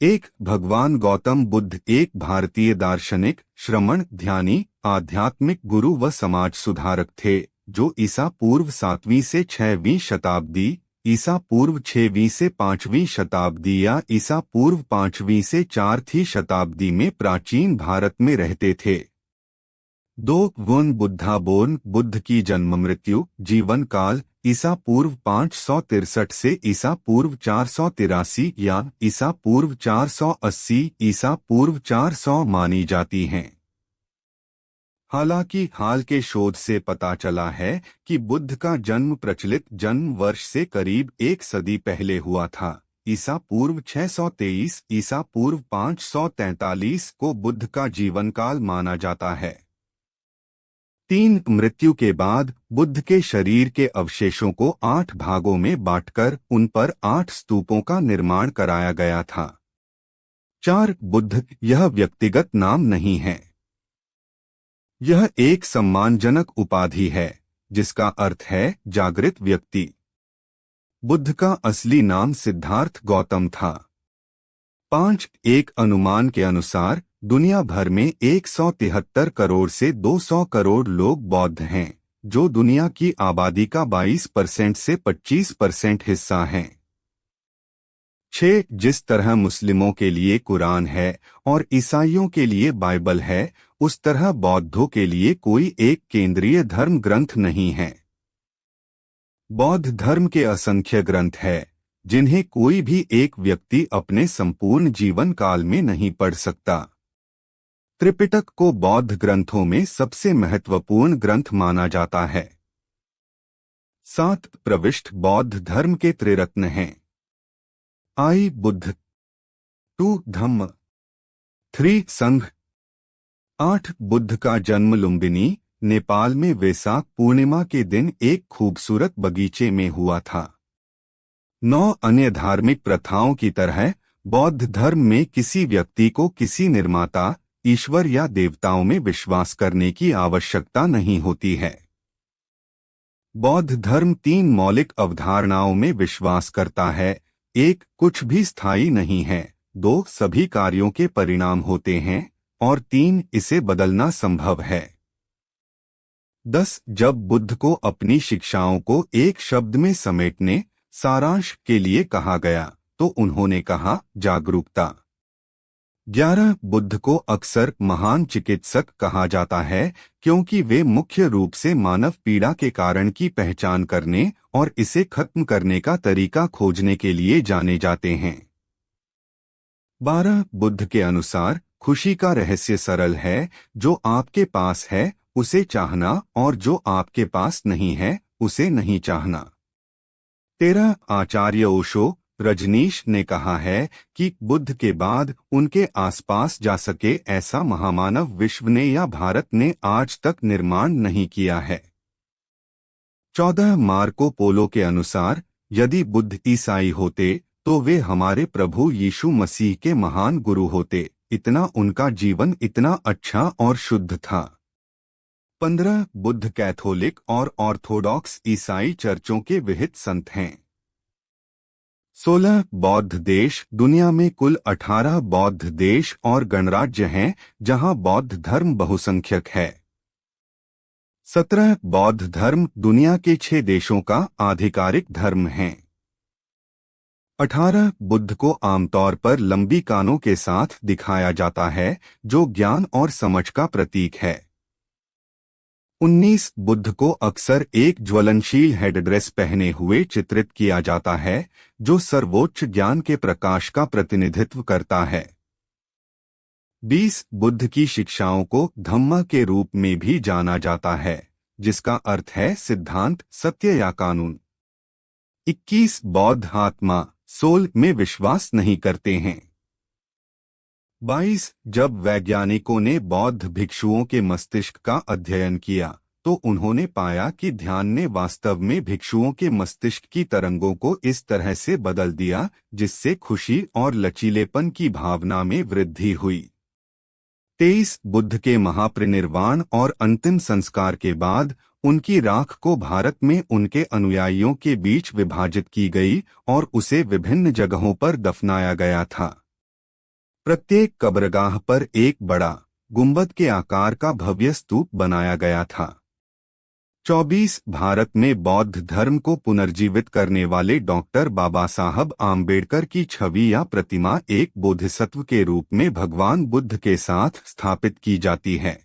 एक, भगवान गौतम बुद्ध एक भारतीय दार्शनिक, श्रमण, ध्यानी, आध्यात्मिक गुरु व समाज सुधारक थे, जो ईसा पूर्व 7वीं से 6वीं शताब्दी, ईसा पूर्व 6वीं से 5वीं शताब्दी या ईसा पूर्व 5वीं से 4वीं शताब्दी में प्राचीन भारत में रहते थे। 2, वुन बुद्धाबोर्न बुद्ध की जन्म मृत्यु जीवन काल ईसा पूर्व 563 से ईसा पूर्व 483 या ईसा पूर्व 480 ईसा पूर्व 400 मानी जाती हैं। हालांकि हाल के शोध से पता चला है कि बुद्ध का जन्म प्रचलित जन्म वर्ष से करीब 1 सदी पहले हुआ था। ईसा पूर्व 623 ईसा पूर्व 543 को बुद्ध का जीवन काल माना जाता है। 3, मृत्यु के बाद बुद्ध के शरीर के अवशेषों को 8 भागों में बांटकर उन पर 8 स्तूपों का निर्माण कराया गया था। 4, बुद्ध यह व्यक्तिगत नाम नहीं है। यह एक सम्मानजनक उपाधि है जिसका अर्थ है जागृत व्यक्ति। बुद्ध का असली नाम सिद्धार्थ गौतम था। 5, एक अनुमान के अनुसार दुनिया भर में 173 करोड़ से 200 करोड़ लोग बौद्ध हैं, जो दुनिया की आबादी का 22% से 25% हिस्सा हैं। 6, जिस तरह मुस्लिमों के लिए कुरान है और ईसाइयों के लिए बाइबल है, उस तरह बौद्धों के लिए कोई एक केंद्रीय धर्म ग्रंथ नहीं है। बौद्ध धर्म के असंख्य ग्रंथ हैं, जिन्हें कोई भी एक व्यक्ति अपने संपूर्ण जीवन काल में नहीं पढ़ सकता। त्रिपिटक को बौद्ध ग्रंथों में सबसे महत्वपूर्ण ग्रंथ माना जाता है। 7, प्रविष्ट बौद्ध धर्म के त्रिरत्न हैं। I बुद्ध, 2 धम्म, 3 संघ। 8, बुद्ध का जन्म लुम्बिनी, नेपाल में वैशाख पूर्णिमा के दिन एक खूबसूरत बगीचे में हुआ था। 9, अन्य धार्मिक प्रथाओं की तरह बौद्ध धर्म में किसी व्यक्ति को किसी निर्माता, ईश्वर या देवताओं में विश्वास करने की आवश्यकता नहीं होती है। बौद्ध धर्म 3 मौलिक अवधारणाओं में विश्वास करता है। 1, कुछ भी स्थायी नहीं है। 2, सभी कार्यों के परिणाम होते हैं। और 3, इसे बदलना संभव है। 10, जब बुद्ध को अपनी शिक्षाओं को एक शब्द में समेटने, सारांश के लिए कहा गया, तो उन्होंने कहा, जागरूकता। 11, बुद्ध को अक्सर महान चिकित्सक कहा जाता है क्योंकि वे मुख्य रूप से मानव पीड़ा के कारण की पहचान करने और इसे खत्म करने का तरीका खोजने के लिए जाने जाते हैं। 12, बुद्ध के अनुसार खुशी का रहस्य सरल है, जो आपके पास है उसे चाहना और जो आपके पास नहीं है उसे नहीं चाहना। 13, आचार्य ओशो, रजनीश ने कहा है कि बुद्ध के बाद उनके आसपास जा सके ऐसा महामानव विश्व ने या भारत ने आज तक निर्माण नहीं किया है। 14, मार्को पोलो के अनुसार यदि बुद्ध ईसाई होते तो वे हमारे प्रभु यीशु मसीह के महान गुरु होते, इतना उनका जीवन इतना अच्छा और शुद्ध था। 15, बुद्ध कैथोलिक और ऑर्थोडॉक्स ईसाई चर्चों के विहित संत हैं। 16, बौद्ध देश, दुनिया में कुल 18 बौद्ध देश और गणराज्य हैं जहां बौद्ध धर्म बहुसंख्यक है। 17, बौद्ध धर्म दुनिया के 6 देशों का आधिकारिक धर्म है। 18, बुद्ध को आमतौर पर लंबी कानों के साथ दिखाया जाता है, जो ज्ञान और समझ का प्रतीक है। 19, बुद्ध को अक्सर एक ज्वलनशील हेडड्रेस पहने हुए चित्रित किया जाता है, जो सर्वोच्च ज्ञान के प्रकाश का प्रतिनिधित्व करता है। 20, बुद्ध की शिक्षाओं को धम्मा के रूप में भी जाना जाता है, जिसका अर्थ है सिद्धांत, सत्य या कानून। 21, बौद्ध आत्मा, सोल में विश्वास नहीं करते हैं। 22, जब वैज्ञानिकों ने बौद्ध भिक्षुओं के मस्तिष्क का अध्ययन किया तो उन्होंने पाया कि ध्यान ने वास्तव में भिक्षुओं के मस्तिष्क की तरंगों को इस तरह से बदल दिया जिससे खुशी और लचीलेपन की भावना में वृद्धि हुई। 23, बुद्ध के महापरिनिर्वाण और अंतिम संस्कार के बाद उनकी राख को भारत में उनके अनुयायियों के बीच विभाजित की गई और उसे विभिन्न जगहों पर दफनाया गया था। प्रत्येक कब्रगाह पर एक बड़ा गुंबद के आकार का भव्य स्तूप बनाया गया था। 24 भारत में बौद्ध धर्म को पुनर्जीवित करने वाले डॉक्टर बाबा साहब आम्बेडकर की छवि या प्रतिमा एक बोधिसत्व के रूप में भगवान बुद्ध के साथ स्थापित की जाती है।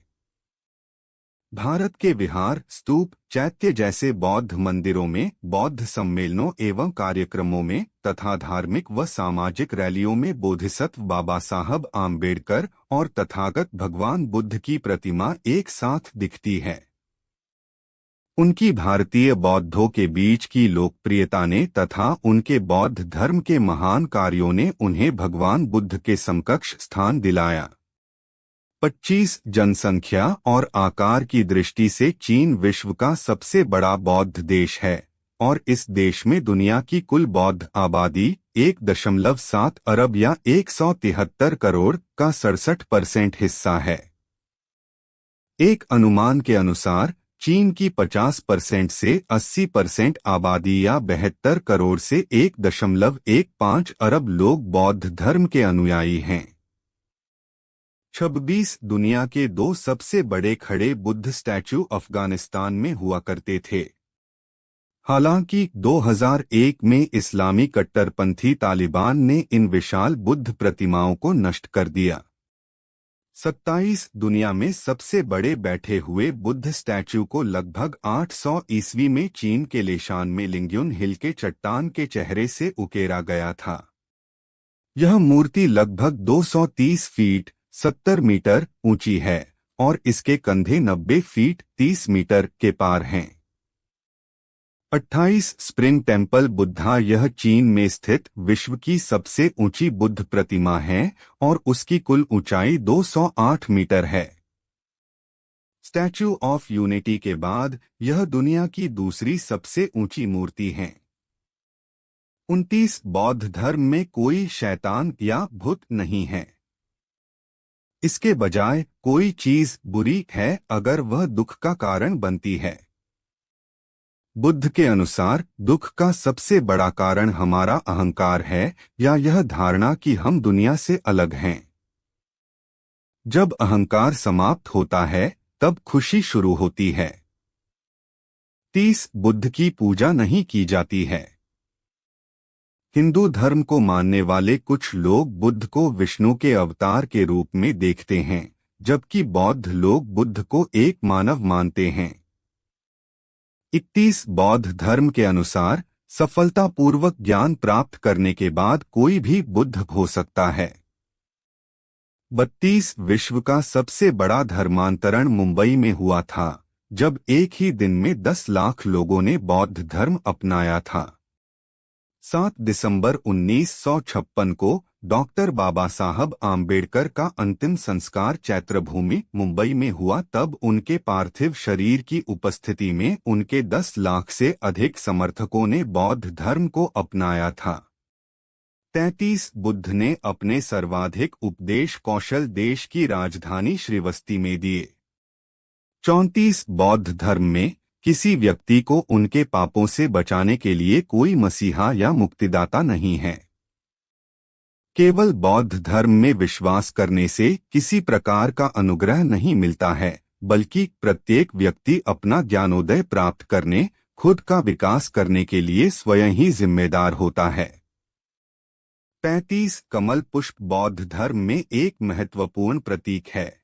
भारत के विहार, स्तूप, चैत्य जैसे बौद्ध मंदिरों में बौद्ध सम्मेलनों एवं कार्यक्रमों में तथा धार्मिक व सामाजिक रैलियों में बोधिसत्व बाबा साहब आम्बेडकर और तथागत भगवान बुद्ध की प्रतिमा एक साथ दिखती है। उनकी भारतीय बौद्धों के बीच की लोकप्रियता ने तथा उनके बौद्ध धर्म के महान कार्यों ने उन्हें भगवान बुद्ध के समकक्ष स्थान दिलाया। 25 जनसंख्या और आकार की दृष्टि से चीन विश्व का सबसे बड़ा बौद्ध देश है और इस देश में दुनिया की कुल बौद्ध आबादी 1.7 अरब या 173 करोड़ का 67% हिस्सा है। एक अनुमान के अनुसार चीन की 50% से 80% आबादी या 72 करोड़ से 1.15 अरब लोग बौद्ध धर्म के अनुयायी हैं। 26 दुनिया के 2 सबसे बड़े खड़े बुद्ध स्टैचू अफगानिस्तान में हुआ करते थे। हालांकि 2001 में इस्लामी कट्टरपंथी तालिबान ने इन विशाल बुद्ध प्रतिमाओं को नष्ट कर दिया। 27 दुनिया में सबसे बड़े बैठे हुए बुद्ध स्टैचू को लगभग 800 ईस्वी में चीन के लेशान में लिंग्युन हिल के चट्टान के चेहरे से उकेरा गया था। यह मूर्ति लगभग 230 फीट 70 मीटर ऊंची है और इसके कंधे 90 फीट 30 मीटर के पार हैं। 28 स्प्रिंग टेम्पल बुद्धा यह चीन में स्थित विश्व की सबसे ऊंची बुद्ध प्रतिमा है और उसकी कुल ऊंचाई 208 मीटर है। स्टैचू ऑफ यूनिटी के बाद यह दुनिया की दूसरी सबसे ऊंची मूर्ति है। 29 बौद्ध धर्म में कोई शैतान या भूत नहीं है। इसके बजाय कोई चीज बुरी है अगर वह दुख का कारण बनती है। बुद्ध के अनुसार दुख का सबसे बड़ा कारण हमारा अहंकार है या यह धारणा कि हम दुनिया से अलग हैं। जब अहंकार समाप्त होता है तब खुशी शुरू होती है। 30 बुद्ध की पूजा नहीं की जाती है। हिंदू धर्म को मानने वाले कुछ लोग बुद्ध को विष्णु के अवतार के रूप में देखते हैं, जबकि बौद्ध लोग बुद्ध को एक मानव मानते हैं। 31 बौद्ध धर्म के अनुसार सफलतापूर्वक ज्ञान प्राप्त करने के बाद कोई भी बुद्ध हो सकता है। 32 विश्व का सबसे बड़ा धर्मांतरण मुंबई में हुआ था, जब एक ही दिन में 10 लाख लोगों ने बौद्ध धर्म अपनाया था। 7 दिसंबर 1956 को डॉक्टर बाबा साहब आम्बेडकर का अंतिम संस्कार चैत्रभूमि मुंबई में हुआ। तब उनके पार्थिव शरीर की उपस्थिति में उनके 10 लाख से अधिक समर्थकों ने बौद्ध धर्म को अपनाया था। 33 बुद्ध ने अपने सर्वाधिक उपदेश कौशल देश की राजधानी श्रीवस्ती में दिए। 34 बौद्ध धर्म में किसी व्यक्ति को उनके पापों से बचाने के लिए कोई मसीहा या मुक्तिदाता नहीं है। केवल बौद्ध धर्म में विश्वास करने से किसी प्रकार का अनुग्रह नहीं मिलता है, बल्कि प्रत्येक व्यक्ति अपना ज्ञानोदय प्राप्त करने, खुद का विकास करने के लिए स्वयं ही जिम्मेदार होता है। 35 कमल पुष्प बौद्ध धर्म में एक महत्वपूर्ण प्रतीक है।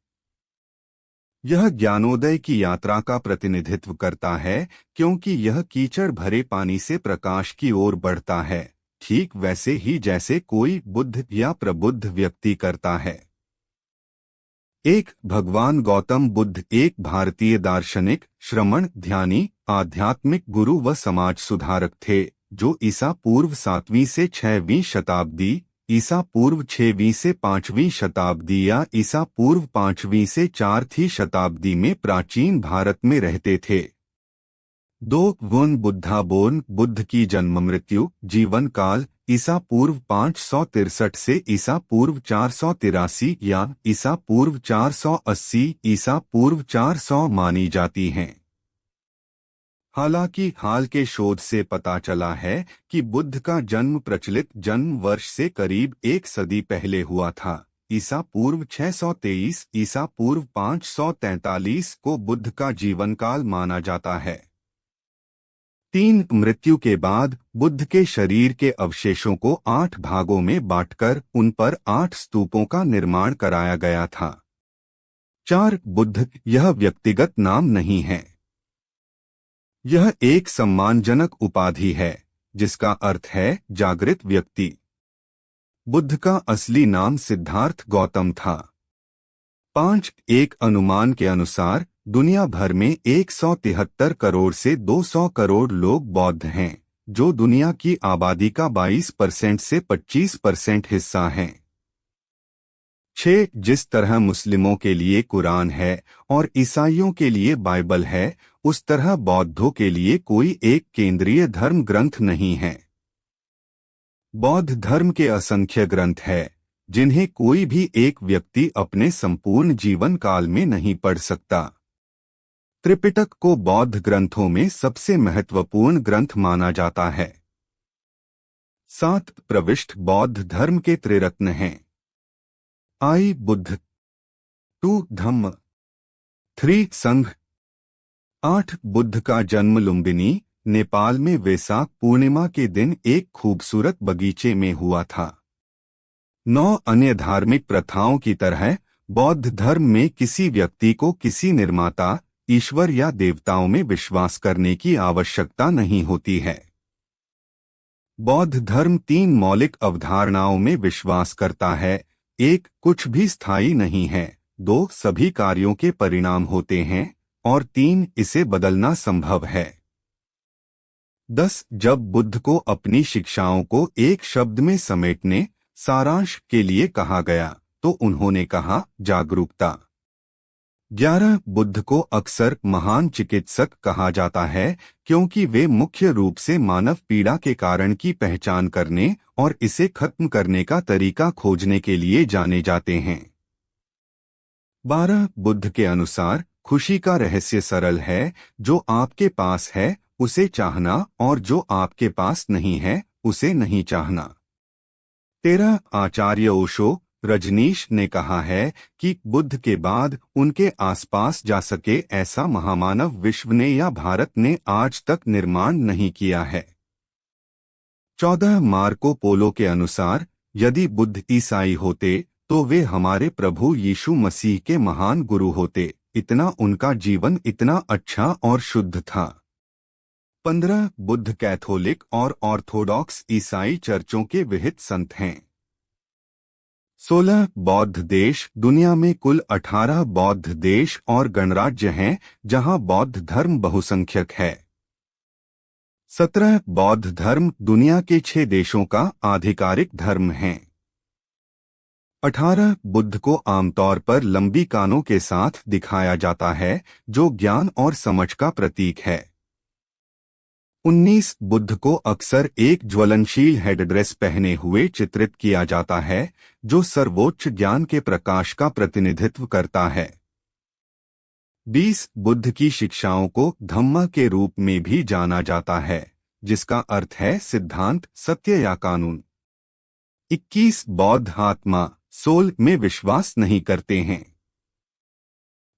यह ज्ञानोदय की यात्रा का प्रतिनिधित्व करता है, क्योंकि यह कीचड़ भरे पानी से प्रकाश की ओर बढ़ता है, ठीक वैसे ही जैसे कोई बुद्ध या प्रबुद्ध व्यक्ति करता है। एक भगवान गौतम बुद्ध एक भारतीय दार्शनिक, श्रमण, ध्यानी, आध्यात्मिक गुरु व समाज सुधारक थे, जो ईसा पूर्व 7वीं से 6वीं शताब्दी, ईसा पूर्व 6वीं से 5वीं शताब्दी या ईसा पूर्व 5वीं से 4वीं शताब्दी में प्राचीन भारत में रहते थे। 2 वन बुद्धाबोर्न बुद्ध की जन्म मृत्यु जीवन काल ईसा पूर्व 563 से ईसा पूर्व 483 या ईसा पूर्व 480 ईसा पूर्व 400 मानी जाती हैं। हालांकि हाल के शोध से पता चला है कि बुद्ध का जन्म प्रचलित जन्म वर्ष से करीब 1 सदी पहले हुआ था, ईसा पूर्व 623 ईसा पूर्व 543 को बुद्ध का जीवन काल माना जाता है। 3 मृत्यु के बाद बुद्ध के शरीर के अवशेषों को 8 भागों में बांटकर उन पर 8 स्तूपों का निर्माण कराया गया था। 4 बुद्ध यह व्यक्तिगत नाम नहीं है। यह एक सम्मानजनक उपाधि है जिसका अर्थ है जागृत व्यक्ति। बुद्ध का असली नाम सिद्धार्थ गौतम था। 5 एक अनुमान के अनुसार दुनिया भर में 173 करोड़ से 200 करोड़ लोग बौद्ध हैं, जो दुनिया की आबादी का 22% से 25% हिस्सा हैं। 6 जिस तरह मुस्लिमों के लिए कुरान है और ईसाइयों के लिए बाइबल है, उस तरह बौद्धों के लिए कोई एक केंद्रीय धर्म ग्रंथ नहीं है। बौद्ध धर्म के असंख्य ग्रंथ है जिन्हें कोई भी एक व्यक्ति अपने संपूर्ण जीवन काल में नहीं पढ़ सकता। त्रिपिटक को बौद्ध ग्रंथों में सबसे महत्वपूर्ण ग्रंथ माना जाता है। 7 प्रविष्ट बौद्ध धर्म के त्रिरत्न हैं। I बुद्ध, 2 धम्म, 3 संघ। 8 बुद्ध का जन्म लुम्बिनी, नेपाल में वैशाख पूर्णिमा के दिन एक खूबसूरत बगीचे में हुआ था। 9 अन्य धार्मिक प्रथाओं की तरह बौद्ध धर्म में किसी व्यक्ति को किसी निर्माता, ईश्वर या देवताओं में विश्वास करने की आवश्यकता नहीं होती है। बौद्ध धर्म 3 मौलिक अवधारणाओं में विश्वास करता है। 1 कुछ भी स्थायी नहीं है, 2 सभी कार्यों के परिणाम होते हैं, और 3 इसे बदलना संभव है। 10 जब बुद्ध को अपनी शिक्षाओं को एक शब्द में समेटने, सारांश के लिए कहा गया, तो उन्होंने कहा जागरूकता। 11 बुद्ध को अक्सर महान चिकित्सक कहा जाता है क्योंकि वे मुख्य रूप से मानव पीड़ा के कारण की पहचान करने और इसे खत्म करने का तरीका खोजने के लिए जाने जाते हैं। 12 बुद्ध के अनुसार खुशी का रहस्य सरल है, जो आपके पास है उसे चाहना और जो आपके पास नहीं है उसे नहीं चाहना। 13 आचार्य ओशो रजनीश ने कहा है कि बुद्ध के बाद उनके आसपास जा सके ऐसा महामानव विश्व ने या भारत ने आज तक निर्माण नहीं किया है। 14 मार्को पोलो के अनुसार यदि बुद्ध ईसाई होते तो वे हमारे प्रभु यीशु मसीह के महान गुरु होते, इतना उनका जीवन इतना अच्छा और शुद्ध था। 15 बुद्ध कैथोलिक और ऑर्थोडॉक्स ईसाई चर्चों के विहित संत हैं। 16 बौद्ध देश दुनिया में कुल 18 बौद्ध देश और गणराज्य हैं जहां बौद्ध धर्म बहुसंख्यक है। 17 बौद्ध धर्म दुनिया के 6 देशों का आधिकारिक धर्म है। 18 बुद्ध को आमतौर पर लंबी कानों के साथ दिखाया जाता है जो ज्ञान और समझ का प्रतीक है। 19 बुद्ध को अक्सर एक ज्वलनशील हेडड्रेस पहने हुए चित्रित किया जाता है जो सर्वोच्च ज्ञान के प्रकाश का प्रतिनिधित्व करता है। 20 बुद्ध की शिक्षाओं को धम्मा के रूप में भी जाना जाता है जिसका अर्थ है सिद्धांत, सत्य या कानून। 21 बौद्ध आत्मा, सोल में विश्वास नहीं करते हैं।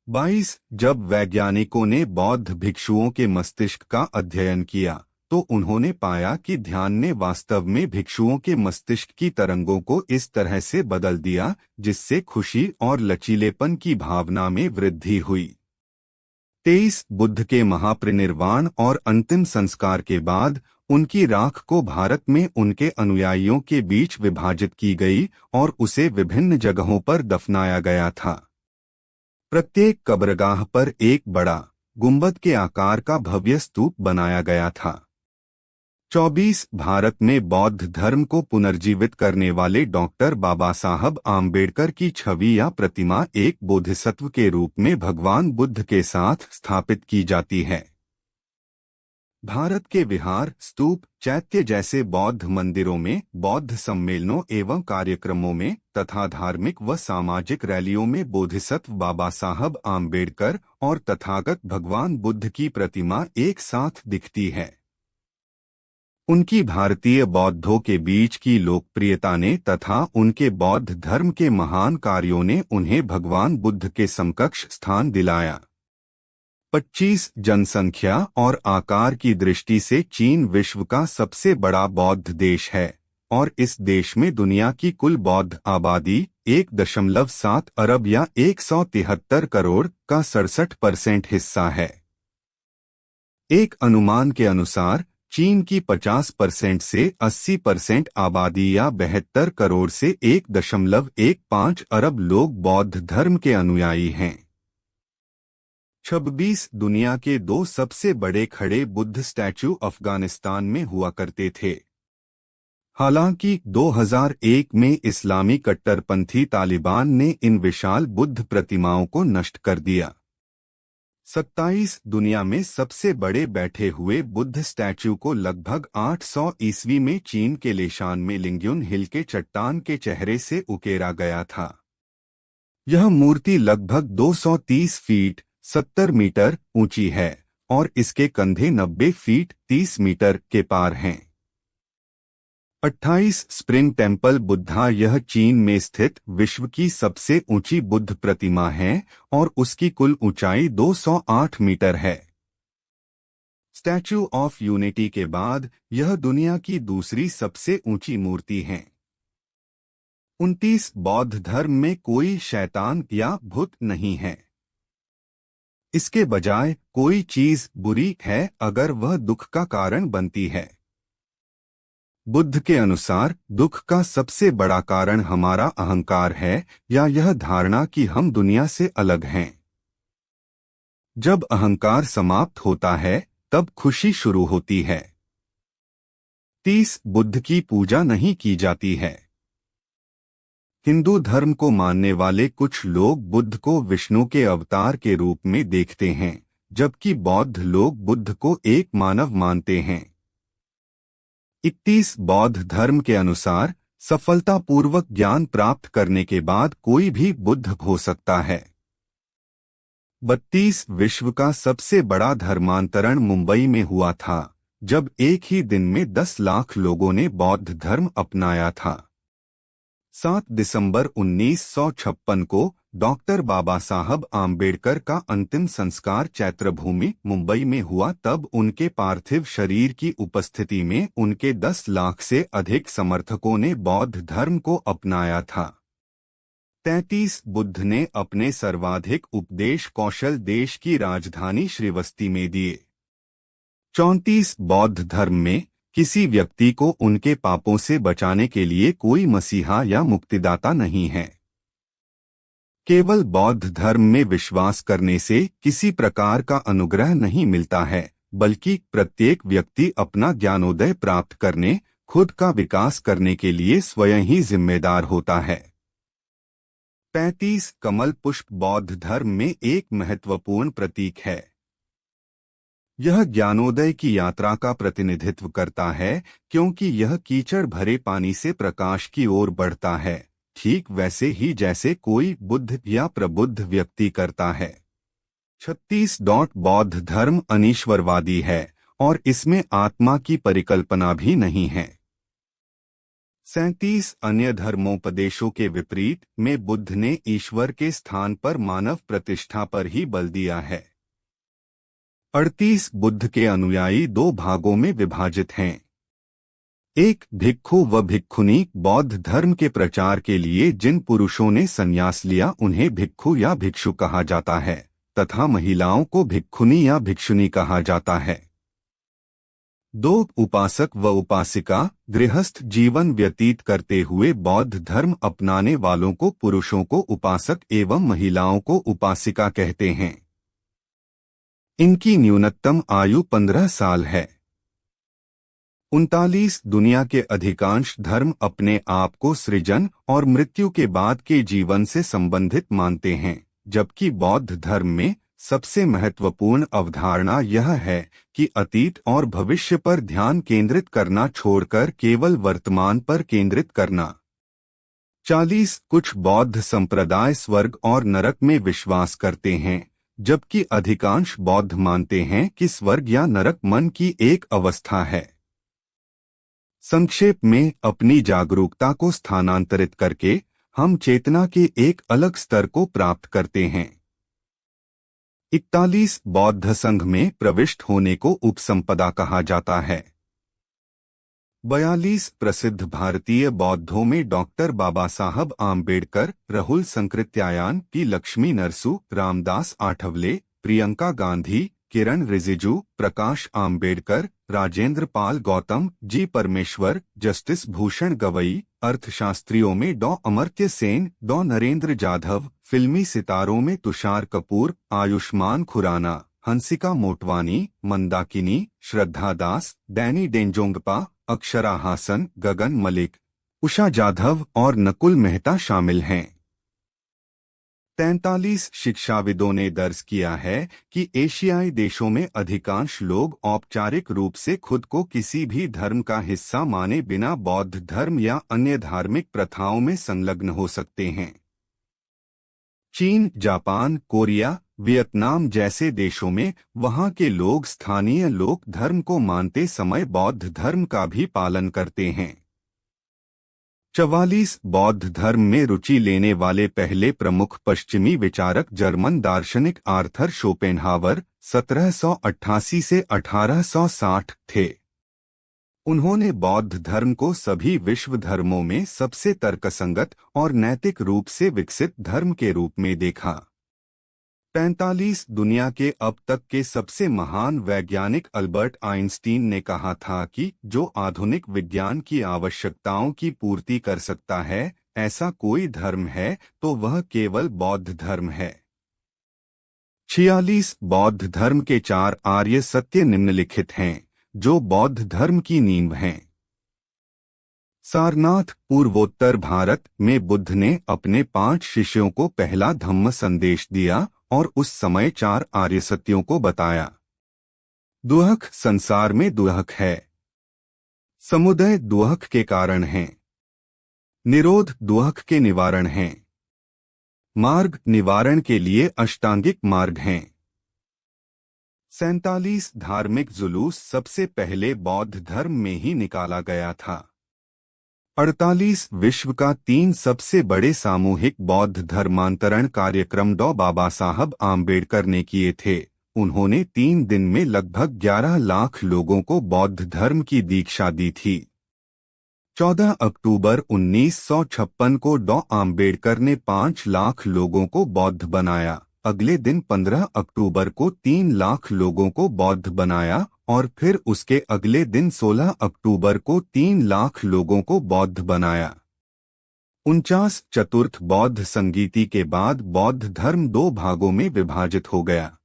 22 जब वैज्ञानिकों ने बौद्ध भिक्षुओं के मस्तिष्क का अध्ययन किया तो उन्होंने पाया कि ध्यान ने वास्तव में भिक्षुओं के मस्तिष्क की तरंगों को इस तरह से बदल दिया जिससे खुशी और लचीलेपन की भावना में वृद्धि हुई। 23 बुद्ध के महापरिनिर्वाण और अंतिम संस्कार के बाद उनकी राख को भारत में उनके अनुयायियों के बीच विभाजित की गई और उसे विभिन्न जगहों पर दफनाया गया था। प्रत्येक कब्रगाह पर एक बड़ा गुंबद के आकार का भव्य स्तूप बनाया गया था। 24 भारत में बौद्ध धर्म को पुनर्जीवित करने वाले डॉक्टर बाबा साहब आम्बेडकर की छवि या प्रतिमा एक बोधिसत्व के रूप में भगवान बुद्ध के साथ स्थापित की जाती है। भारत के विहार, स्तूप, चैत्य जैसे बौद्ध मंदिरों में बौद्ध सम्मेलनों एवं कार्यक्रमों में तथा धार्मिक व सामाजिक रैलियों में बोधिसत्व बाबा साहब आम्बेडकर और तथागत भगवान बुद्ध की प्रतिमा एक साथ दिखती है। उनकी भारतीय बौद्धों के बीच की लोकप्रियता ने तथा उनके बौद्ध धर्म के महान कार्यों ने उन्हें भगवान बुद्ध के समकक्ष स्थान दिलाया। 25 जनसंख्या और आकार की दृष्टि से चीन विश्व का सबसे बड़ा बौद्ध देश है और इस देश में दुनिया की कुल बौद्ध आबादी 1.7 अरब या 173 करोड़ का 67% हिस्सा है। एक अनुमान के अनुसार चीन की 50% से 80% आबादी या 72 करोड़ से 1.15 अरब लोग बौद्ध धर्म के अनुयायी हैं। 26 दुनिया के 2 सबसे बड़े खड़े बुद्ध स्टैचू अफगानिस्तान में हुआ करते थे। हालांकि 2001 में इस्लामी कट्टरपंथी तालिबान ने इन विशाल बुद्ध प्रतिमाओं को नष्ट कर दिया। 27 दुनिया में सबसे बड़े बैठे हुए बुद्ध स्टैचू को लगभग 800 ईस्वी में चीन के लेशान में लिंग्युन हिल के चट्टान के चेहरे से उकेरा गया था। यह मूर्ति लगभग 230 फीट 70 मीटर ऊंची है और इसके कंधे 90 फीट 30 मीटर के पार हैं। 28 स्प्रिंग टेम्पल बुद्धा यह चीन में स्थित विश्व की सबसे ऊंची बुद्ध प्रतिमा है और उसकी कुल ऊंचाई 208 मीटर है। स्टैचू ऑफ यूनिटी के बाद यह दुनिया की दूसरी सबसे ऊंची मूर्ति है। 29 बौद्ध धर्म में कोई शैतान या भूत नहीं है। इसके बजाय कोई चीज बुरी है अगर वह दुख का कारण बनती है। बुद्ध के अनुसार दुख का सबसे बड़ा कारण हमारा अहंकार है या यह धारणा कि हम दुनिया से अलग हैं। जब अहंकार समाप्त होता है तब खुशी शुरू होती है। 30 बुद्ध की पूजा नहीं की जाती है। हिंदू धर्म को मानने वाले कुछ लोग बुद्ध को विष्णु के अवतार के रूप में देखते हैं, जबकि बौद्ध लोग बुद्ध को एक मानव मानते हैं। 31 बौद्ध धर्म के अनुसार सफलतापूर्वक ज्ञान प्राप्त करने के बाद कोई भी बुद्ध हो सकता है। 32 विश्व का सबसे बड़ा धर्मांतरण मुंबई में हुआ था, जब एक ही दिन में 10 लाख लोगों ने बौद्ध धर्म अपनाया था। 7 दिसंबर 1956 को डॉक्टर बाबा साहब आम्बेडकर का अंतिम संस्कार चैत्रभूमि मुंबई में हुआ। तब उनके पार्थिव शरीर की उपस्थिति में उनके 10 लाख से अधिक समर्थकों ने बौद्ध धर्म को अपनाया था। 33 बुद्ध ने अपने सर्वाधिक उपदेश कौशल देश की राजधानी श्रीवस्ती में दिए। 34 बौद्ध धर्म में किसी व्यक्ति को उनके पापों से बचाने के लिए कोई मसीहा या मुक्तिदाता नहीं है। केवल बौद्ध धर्म में विश्वास करने से किसी प्रकार का अनुग्रह नहीं मिलता है, बल्कि प्रत्येक व्यक्ति अपना ज्ञानोदय प्राप्त करने, खुद का विकास करने के लिए स्वयं ही जिम्मेदार होता है। 35 कमल पुष्प बौद्ध धर्म में एक महत्वपूर्ण प्रतीक है। यह ज्ञानोदय की यात्रा का प्रतिनिधित्व करता है, क्योंकि यह कीचड़ भरे पानी से प्रकाश की ओर बढ़ता है, ठीक वैसे ही जैसे कोई बुद्ध या प्रबुद्ध व्यक्ति करता है। 36 बौद्ध धर्म अनीश्वरवादी है और इसमें आत्मा की परिकल्पना भी नहीं है। 37 अन्य धर्मोपदेशों के विपरीत में बुद्ध ने ईश्वर के स्थान पर मानव प्रतिष्ठा पर ही बल दिया है। 38 बुद्ध के अनुयायी 2 भागों में विभाजित हैं। एक भिक्खु व भिक्खुनी बौद्ध धर्म के प्रचार के लिए जिन पुरुषों ने संन्यास लिया उन्हें भिक्खु या भिक्षु कहा जाता है, तथा महिलाओं को भिक्खुनी या भिक्षुनी कहा जाता है। 2 उपासक व उपासिका गृहस्थ जीवन व्यतीत करते हुए बौद्ध धर्म अपनाने वालों को पुरुषों को उपासक एवं महिलाओं को उपासिका कहते हैं। इनकी न्यूनतम आयु 15 साल है। 39 दुनिया के अधिकांश धर्म अपने आप को सृजन और मृत्यु के बाद के जीवन से संबंधित मानते हैं, जबकि बौद्ध धर्म में सबसे महत्वपूर्ण अवधारणा यह है कि अतीत और भविष्य पर ध्यान केंद्रित करना छोड़कर केवल वर्तमान पर केंद्रित करना। 40 कुछ बौद्ध संप्रदाय स्वर्ग और नरक में विश्वास करते हैं, जबकि अधिकांश बौद्ध मानते हैं कि स्वर्ग या नरक मन की एक अवस्था है। संक्षेप में, अपनी जागरूकता को स्थानांतरित करके हम चेतना के एक अलग स्तर को प्राप्त करते हैं। 41 बौद्ध संघ में प्रविष्ट होने को उपसंपदा कहा जाता है। 42 प्रसिद्ध भारतीय बौद्धों में डॉक्टर बाबा साहब आम्बेडकर, राहुल संकृत्यायन, पी लक्ष्मी नरसू, रामदास आठवले, प्रियंका गांधी, किरण रिजिजू, प्रकाश आम्बेडकर, राजेंद्र पाल गौतम, जी परमेश्वर, जस्टिस भूषण गवई, अर्थशास्त्रियों में डॉ अमर्त्य सेन, डॉ नरेंद्र जाधव, फिल्मी सितारों में तुषार कपूर, आयुष्मान खुराना, हंसिका मोटवानी, मंदाकिनी, श्रद्धा दास, डैनी डेंजोंगपा, अक्षरा हासन, गगन मलिक, उषा जाधव और नकुल मेहता शामिल हैं। 43 शिक्षाविदों ने दर्ज किया है कि एशियाई देशों में अधिकांश लोग औपचारिक रूप से खुद को किसी भी धर्म का हिस्सा माने बिना बौद्ध धर्म या अन्य धार्मिक प्रथाओं में संलग्न हो सकते हैं। चीन, जापान, कोरिया, वियतनाम जैसे देशों में वहां के लोग स्थानीय लोक धर्म को मानते समय बौद्ध धर्म का भी पालन करते हैं। 44 बौद्ध धर्म में रुचि लेने वाले पहले प्रमुख पश्चिमी विचारक जर्मन दार्शनिक आर्थर शोपेनहावर 1788 से 1860 थे। उन्होंने बौद्ध धर्म को सभी विश्व धर्मों में सबसे तर्कसंगत और नैतिक रूप से विकसित धर्म के रूप में देखा। 45 दुनिया के अब तक के सबसे महान वैज्ञानिक अल्बर्ट आइंस्टीन ने कहा था कि जो आधुनिक विज्ञान की आवश्यकताओं की पूर्ति कर सकता है, ऐसा कोई धर्म है तो वह केवल बौद्ध धर्म है। 46 बौद्ध धर्म के 4 आर्य सत्य निम्नलिखित हैं, जो बौद्ध धर्म की नींव हैं। सारनाथ, पूर्वोत्तर भारत में बुद्ध ने अपने 5 शिष्यों को पहला धम्म संदेश दिया और उस समय 4 आर्य सत्यों को बताया। दुहक, संसार में दुहक है। समुदय दुहक के कारण है। निरोध दुहक के निवारण है। मार्ग निवारण के लिए अष्टांगिक मार्ग हैं। 47 धार्मिक जुलूस सबसे पहले बौद्ध धर्म में ही निकाला गया था। 48 विश्व का 3 सबसे बड़े सामूहिक बौद्ध धर्मांतरण कार्यक्रम डॉ बाबा साहब आम्बेडकर ने किए थे। उन्होंने 3 दिन में लगभग 11 लाख लोगों को बौद्ध धर्म की दीक्षा दी थी। 14 अक्टूबर 1956 को डॉ आम्बेडकर ने 5 लाख लोगों को बौद्ध बनाया। अगले दिन 15 अक्टूबर को 3 लाख लोगों को बौद्ध बनाया और फिर उसके अगले दिन 16 अक्टूबर को 3 लाख लोगों को बौद्ध बनाया। 49 चतुर्थ बौद्ध संगीति के बाद बौद्ध धर्म 2 भागों में विभाजित हो गया।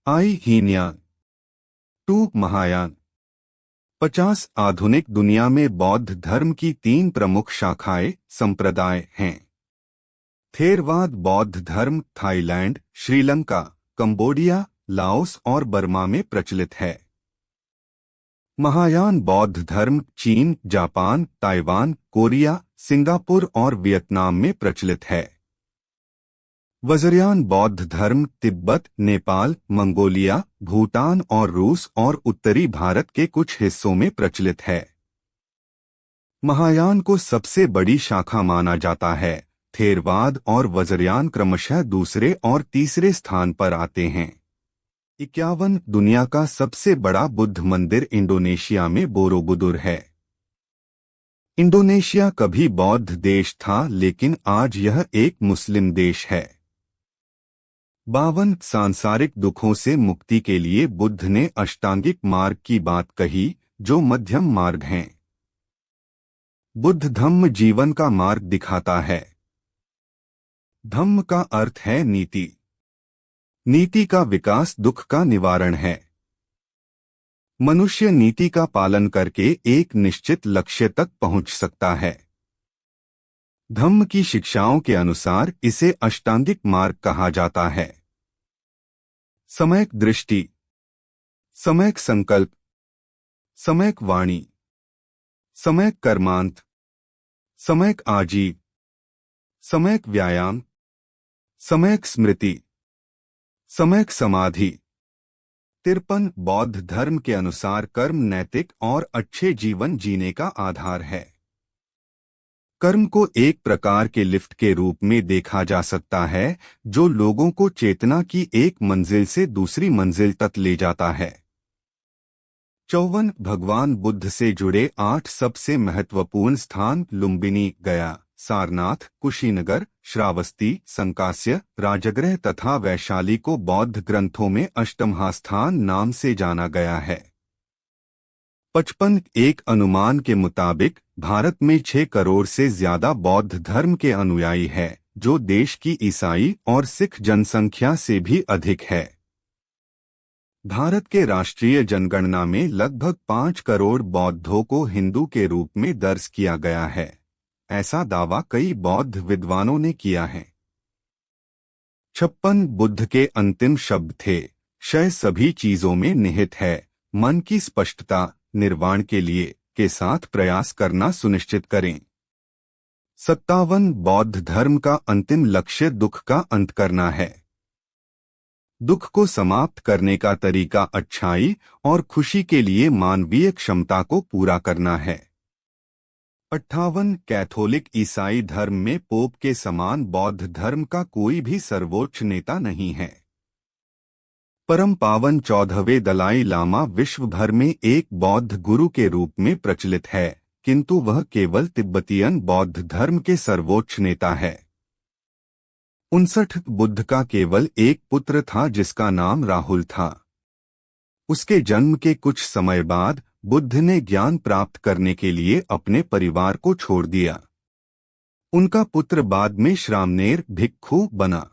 आई हीनयान, 2 महायान। 50 आधुनिक दुनिया में बौद्ध धर्म की 3 प्रमुख शाखाएं संप्रदाय हैं। थेरवाद बौद्ध धर्म थाईलैंड, श्रीलंका, कंबोडिया, लाओस और बर्मा में प्रचलित है। महायान बौद्ध धर्म चीन, जापान, ताइवान, कोरिया, सिंगापुर और वियतनाम में प्रचलित है। वज्रयान बौद्ध धर्म तिब्बत, नेपाल, मंगोलिया, भूटान और रूस और उत्तरी भारत के कुछ हिस्सों में प्रचलित है। महायान को सबसे बड़ी शाखा माना जाता है। थेरवाद और वज्रयान क्रमशः दूसरे और तीसरे स्थान पर आते हैं। 51 दुनिया का सबसे बड़ा बुद्ध मंदिर इंडोनेशिया में बोरोबुदुर है। इंडोनेशिया कभी बौद्ध देश था लेकिन आज यह एक मुस्लिम देश है। 52 सांसारिक दुखों से मुक्ति के लिए बुद्ध ने अष्टांगिक मार्ग की बात कही, जो मध्यम मार्ग हैं। बुद्ध धम्म जीवन का मार्ग दिखाता है। धम्म का अर्थ है नीति। नीति का विकास दुख का निवारण है। मनुष्य नीति का पालन करके एक निश्चित लक्ष्य तक पहुंच सकता है। धम्म की शिक्षाओं के अनुसार इसे अष्टांगिक मार्ग कहा जाता है। समयक दृष्टि, समयक संकल्प, समयक वाणी, समयक कर्मांत, समयक आजीव, समयक व्यायाम, समयक स्मृति, समयक समाधि, 53 बौद्ध धर्म के अनुसार कर्म नैतिक और अच्छे जीवन जीने का आधार है। कर्म को एक प्रकार के लिफ्ट के रूप में देखा जा सकता है जो लोगों को चेतना की एक मंजिल से दूसरी मंजिल तक ले जाता है। 54 भगवान बुद्ध से जुड़े 8 सबसे महत्वपूर्ण स्थान लुम्बिनी, गया, सारनाथ, कुशीनगर, श्रावस्ती, संकास्य, राजगृह तथा वैशाली को बौद्ध ग्रंथों में अष्टमहा स्थान नाम से जाना गया है। 55 एक अनुमान के मुताबिक भारत में 6 करोड़ से ज्यादा बौद्ध धर्म के अनुयायी है, जो देश की ईसाई और सिख जनसंख्या से भी अधिक है। भारत के राष्ट्रीय जनगणना में लगभग 5 करोड़ बौद्धों को हिंदू के रूप में दर्ज किया गया है। ऐसा दावा कई बौद्ध विद्वानों ने किया है। 56 बुद्ध के अंतिम शब्द थे, क्षय सभी चीजों में निहित है, मन की स्पष्टता निर्वाण के लिए के साथ प्रयास करना सुनिश्चित करें। 57 बौद्ध धर्म का अंतिम लक्ष्य दुख का अंत करना है। दुख को समाप्त करने का तरीका अच्छाई और खुशी के लिए मानवीय क्षमता को पूरा करना है। 58 कैथोलिक ईसाई धर्म में पोप के समान बौद्ध धर्म का कोई भी सर्वोच्च नेता नहीं है। परम पावन 14वें दलाई लामा विश्व भर में एक बौद्ध गुरु के रूप में प्रचलित है, किंतु वह केवल तिब्बतियन बौद्ध धर्म के सर्वोच्च नेता है। 59 बुद्ध का केवल एक पुत्र था जिसका नाम राहुल था। उसके जन्म के कुछ समय बाद बुद्ध ने ज्ञान प्राप्त करने के लिए अपने परिवार को छोड़ दिया। उनका पुत्र बाद में श्रामनेर भिक्षु बना।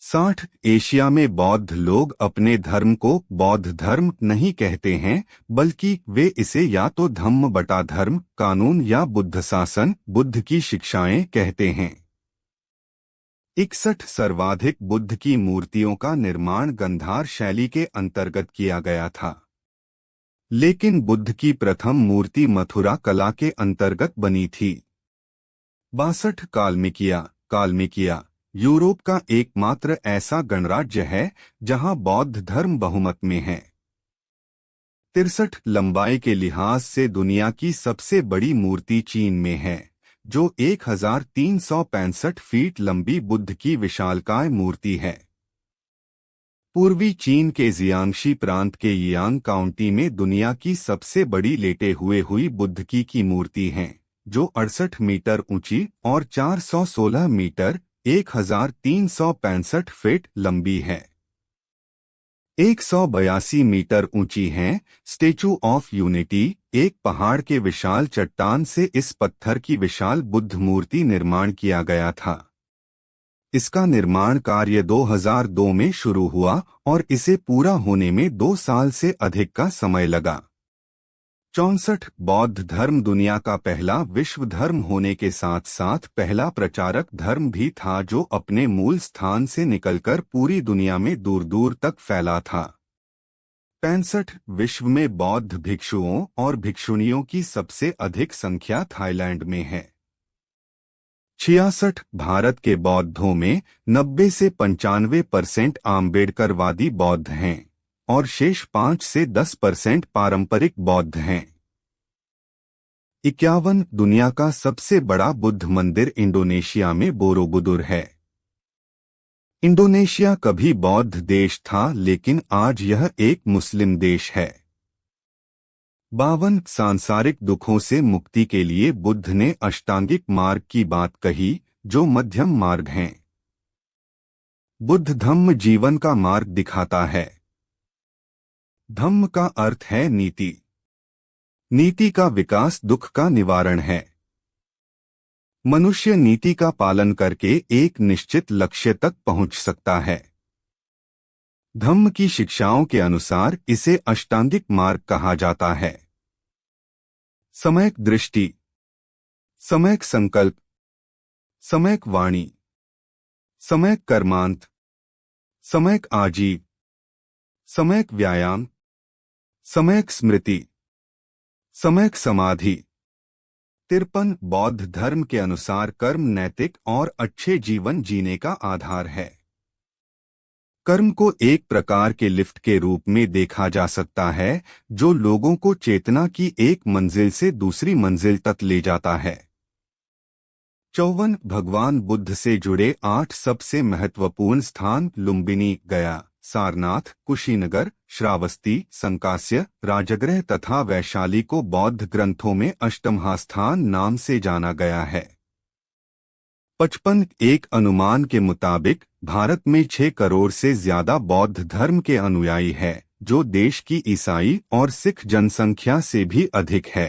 60 एशिया में बौद्ध लोग अपने धर्म को बौद्ध धर्म नहीं कहते हैं, बल्कि वे इसे या तो धम्म बटा धर्म, कानून या बुद्ध शासन, बुद्ध की शिक्षाएं कहते हैं। 61 सर्वाधिक बुद्ध की मूर्तियों का निर्माण गंधार शैली के अंतर्गत किया गया था, लेकिन बुद्ध की प्रथम मूर्ति मथुरा कला के अंतर्गत बनी थी। 62 कालमिकिया यूरोप का एकमात्र ऐसा गणराज्य है जहां बौद्ध धर्म बहुमत में है। 63 लंबाई के लिहाज से दुनिया की सबसे बड़ी मूर्ति चीन में है, जो 1365 फीट लंबी बुद्ध की विशालकाय मूर्ति है। पूर्वी चीन के जियांगशी प्रांत के यियांग काउंटी में दुनिया की सबसे बड़ी लेटे हुई बुद्ध की मूर्ति है, जो 68 मीटर ऊंची और 416 मीटर 1365 फीट लंबी है। 182 मीटर ऊंची है। स्टेचू ऑफ यूनिटी एक पहाड़ के विशाल चट्टान से इस पत्थर की विशाल बुद्ध मूर्ति निर्माण किया गया था। इसका निर्माण कार्य 2002 में शुरू हुआ और इसे पूरा होने में 2 साल से अधिक का समय लगा। 64 बौद्ध धर्म दुनिया का पहला विश्व धर्म होने के साथ साथ पहला प्रचारक धर्म भी था, जो अपने मूल स्थान से निकलकर पूरी दुनिया में दूर दूर तक फैला था। 65 विश्व में बौद्ध भिक्षुओं और भिक्षुणियों की सबसे अधिक संख्या थाईलैंड में है। 66 भारत के बौद्धों में 90 से 95% आम्बेडकरवादी बौद्ध हैं और शेष 5 से 10% पारंपरिक बौद्ध हैं। 51 दुनिया का सबसे बड़ा बुद्ध मंदिर इंडोनेशिया में बोरोबुदुर है। इंडोनेशिया कभी बौद्ध देश था, लेकिन आज यह एक मुस्लिम देश है। 52 सांसारिक दुखों से मुक्ति के लिए बुद्ध ने अष्टांगिक मार्ग की बात कही, जो मध्यम मार्ग हैं। बुद्ध धम्म जीवन का मार्ग दिखाता है। धम्म का अर्थ है नीति। नीति का विकास दुख का निवारण है। मनुष्य नीति का पालन करके एक निश्चित लक्ष्य तक पहुंच सकता है। धम्म की शिक्षाओं के अनुसार इसे अष्टांगिक मार्ग कहा जाता है। समयक दृष्टि, समयक संकल्प, समयक वाणी, समयक कर्मांत, समयक आजीव, समयक व्यायाम, समयक स्मृति, समयक समाधि। 53 बौद्ध धर्म के अनुसार कर्म नैतिक और अच्छे जीवन जीने का आधार है। कर्म को एक प्रकार के लिफ्ट के रूप में देखा जा सकता है जो लोगों को चेतना की एक मंजिल से दूसरी मंजिल तक ले जाता है। 54 भगवान बुद्ध से जुड़े 8 सबसे महत्वपूर्ण स्थान लुम्बिनी, गया, सारनाथ, कुशीनगर, श्रावस्ती, संकास्य, राजगृह तथा वैशाली को बौद्ध ग्रंथों में अष्टमहा स्थान नाम से जाना गया है। 55 एक अनुमान के मुताबिक भारत में 6 करोड़ से ज्यादा बौद्ध धर्म के अनुयायी है, जो देश की ईसाई और सिख जनसंख्या से भी अधिक है।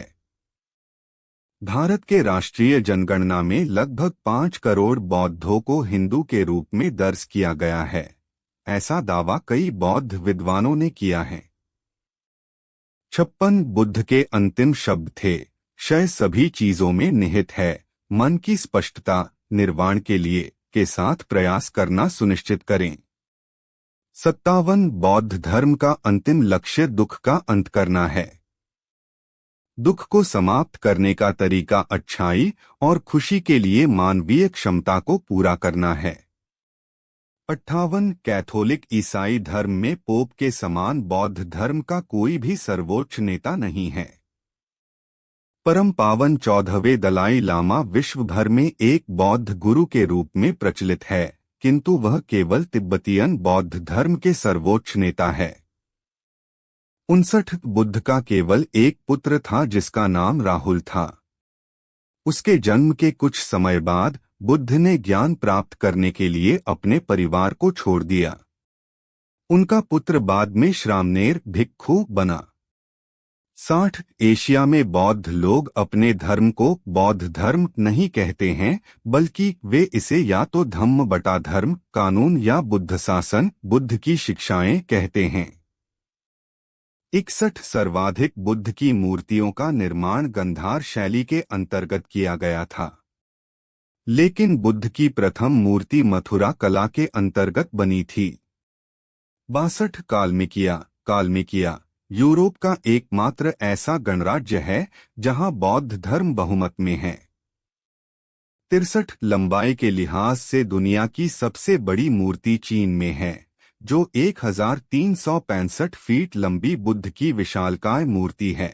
भारत के राष्ट्रीय जनगणना में लगभग 5 करोड़ बौद्धों को हिंदू के रूप में दर्ज किया गया है। ऐसा दावा कई बौद्ध विद्वानों ने किया है। 56 बुद्ध के अंतिम शब्द थे, क्षय सभी चीजों में निहित है, मन की स्पष्टता निर्वाण के लिए के साथ प्रयास करना सुनिश्चित करें। 57 बौद्ध धर्म का अंतिम लक्ष्य दुख का अंत करना है। दुख को समाप्त करने का तरीका अच्छाई और खुशी के लिए मानवीय क्षमता को पूरा करना है। 58 कैथोलिक ईसाई धर्म में पोप के समान बौद्ध धर्म का कोई भी सर्वोच्च नेता नहीं है। परम पावन 14वें दलाई लामा विश्व भर में एक बौद्ध गुरु के रूप में प्रचलित है, किंतु वह केवल तिब्बतियन बौद्ध धर्म के सर्वोच्च नेता है। 59 बुद्ध का केवल एक पुत्र था जिसका नाम राहुल था। उसके जन्म के कुछ समय बाद बुद्ध ने ज्ञान प्राप्त करने के लिए अपने परिवार को छोड़ दिया। उनका पुत्र बाद में श्रामनेर भिक्षु बना। 60 एशिया में बौद्ध लोग अपने धर्म को बौद्ध धर्म नहीं कहते हैं, बल्कि वे इसे या तो धम्म बटा धर्म, कानून या बुद्ध शासन, बुद्ध की शिक्षाएं कहते हैं। 61 सर्वाधिक बुद्ध की मूर्तियों का निर्माण गंधार शैली के अंतर्गत किया गया था, लेकिन बुद्ध की प्रथम मूर्ति मथुरा कला के अंतर्गत बनी थी। 62 कालमिकिया यूरोप का एकमात्र ऐसा गणराज्य है जहां बौद्ध धर्म बहुमत में है। 63 लंबाई के लिहाज से दुनिया की सबसे बड़ी मूर्ति चीन में है, जो 1365 फीट लंबी बुद्ध की विशालकाय मूर्ति है।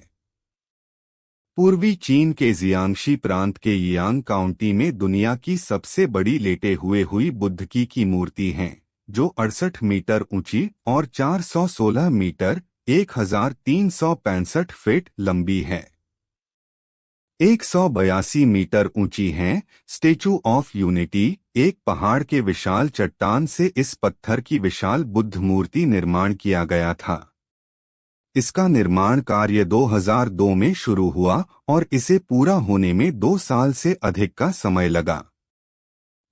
पूर्वी चीन के जियांगशी प्रांत के यियांग काउंटी में दुनिया की सबसे बड़ी लेटे हुई बुद्ध की मूर्ति है, जो 68 मीटर ऊंची और 416 मीटर 1365 फीट लंबी है। 182 मीटर ऊंची है। स्टेचू ऑफ यूनिटी एक पहाड़ के विशाल चट्टान से इस पत्थर की विशाल बुद्ध मूर्ति निर्माण किया गया था। इसका निर्माण कार्य 2002 में शुरू हुआ और इसे पूरा होने में 2 साल से अधिक का समय लगा।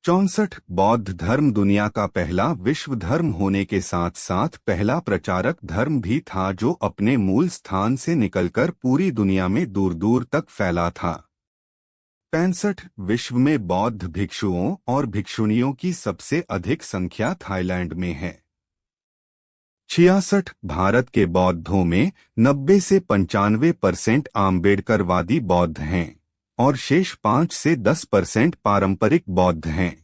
64 बौद्ध धर्म दुनिया का पहला विश्व धर्म होने के साथ साथ पहला प्रचारक धर्म भी था, जो अपने मूल स्थान से निकलकर पूरी दुनिया में दूर दूर तक फैला था। 65 विश्व में बौद्ध भिक्षुओं और भिक्षुणियों की सबसे अधिक संख्या थाईलैंड में है। 66 भारत के बौद्धों में 90 से 95% आम्बेडकरवादी बौद्ध हैं और शेष 5 से 10% पारंपरिक बौद्ध हैं।